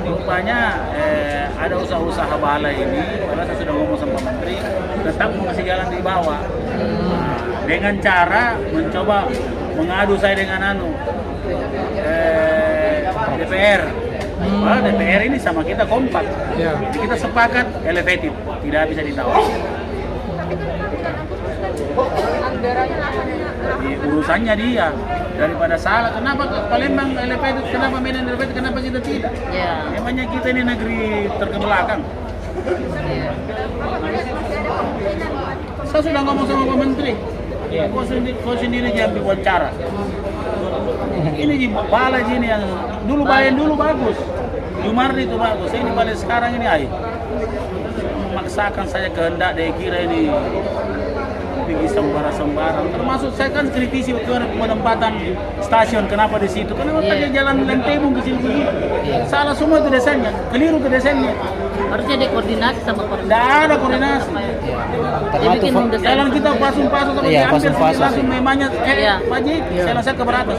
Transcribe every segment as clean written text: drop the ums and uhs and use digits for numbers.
Rupanya ada usaha-usaha balai ini, padahal saya sudah ngomong sama Menteri, tetap masih jalan di bawah. Nah, dengan cara mencoba mengadu saya dengan DPR. Padahal DPR ini sama kita kompak. Jadi kita sepakat elevated, tidak bisa ditawar. Di urusannya dia, daripada salah, kenapa Palembang elevated, kenapa Medan elevated, kenapa kita tidak? Memangnya kita ini negeri terbelakang. Saya sudah ngomong sama Pak Menteri, kau sendiri jangan diwawancara. Ini di balai ini yang dulu bayan dulu bagus, Jumardi itu bagus. Ini balai sekarang ini memaksakan saya kehendak, dia kira ini pergi sembarang. Termasuk saya kan kritisi penempatan stasiun, kenapa di situ? Kenapa pakai jalan Lentebung ke sini begitu? Salah semua itu desainnya, keliru itu desainnya. Harusnya ada koordinasi sama koordinasi. Tidak ada koordinasi. Jalan kita pasung-pasung sama diambil langsung memangnya Pak Ji, saya rasa keberatan.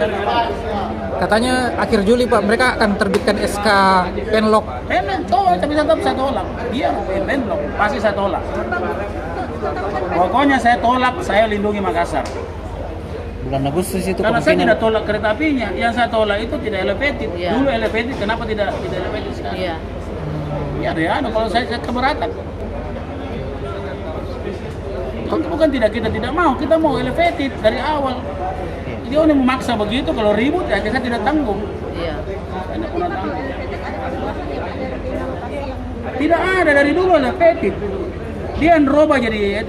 Katanya akhir Juli Pak, mereka akan terbitkan SK penlock. Tapi tetap saya tolak. Iya, penlock pasti saya tolak. Pokoknya saya tolak, saya lindungi Makassar. Bulan Agustus itu karena saya tidak tolak kereta apinya, yang saya tolak itu tidak elevated. Dulu elevated, kenapa tidak elevated sekarang? Ya, kalau saya keberatan. Bukan kita tidak mau, kita mau elevated dari awal. Dia udah memaksa begitu, kalau ribut ya kita tidak tanggung. Tidak pernah tanggung. Tidak ada dari dulu elevated. Dia nerobah jadi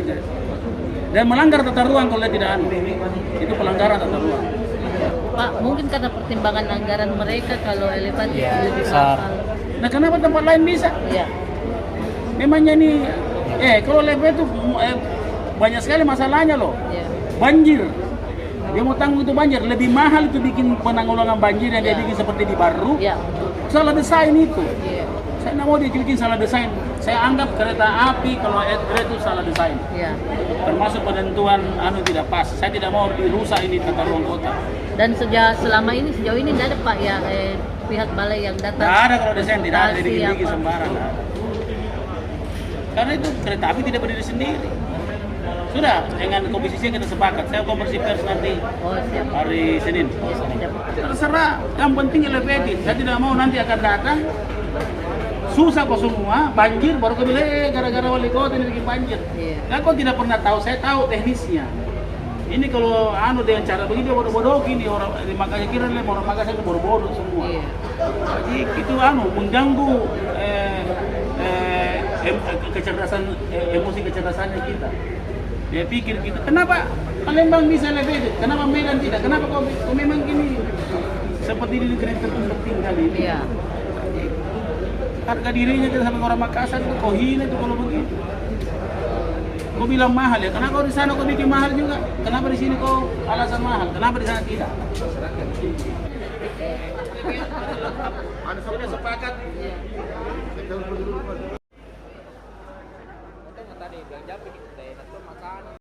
dan melanggar tata ruang kalau dia tidak itu pelanggaran tata ruang. Pak, mungkin karena pertimbangan anggaran mereka kalau elevated lebih besar. Nah, kenapa tempat lain bisa? Memangnya nih, kalau elevated itu banyak sekali masalahnya loh. Banjir, dia mau tanggung itu banjir, lebih mahal itu bikin penanggulangan banjir yang dia bikin seperti di Baru. Salah desain itu. Saya tidak mau dia bikin salah desain. Saya anggap kereta api kalau kereta itu salah desain. Termasuk penentuan tidak pas. Saya tidak mau dirusak ini tata ruang kota. Dan sejauh ini tidak ada Pak pihak balai yang datang. Tidak ada kalau desain, tidak ada dibikin sembarang. Karena itu kereta api tidak berdiri sendiri. Sudah, dengan komisi C kita sepakat. Saya konversi pers nanti hari Senin. Terserah, yang penting elevated. Saya tidak mau nanti akan datang susah kok semua, banjir baru kau bilang gara-gara wali kota ini bikin banjir. Nah, kau tidak pernah tahu, saya tahu teknisnya. Ini kalau dengan cara begini bodoh-bodoh gini orang makanya kira orang Makassar itu bodoh-bodoh semua. Jadi itu mengganggu kecerdasan emosi kecerdasannya kita. Dia pikir kita, kenapa Palembang bisa elevated? Kenapa Medan tidak? Kenapa kau memang gini? Seperti di negeri tertinggal ini. Harga dirinya kita sama orang Makassar itu kau hina itu kalau begitu. Kau bilang mahal ya, kenapa kau di sana kau bikin mahal juga? Kenapa di sini kau alasan mahal? Kenapa di sana tidak? Sudah sepakat.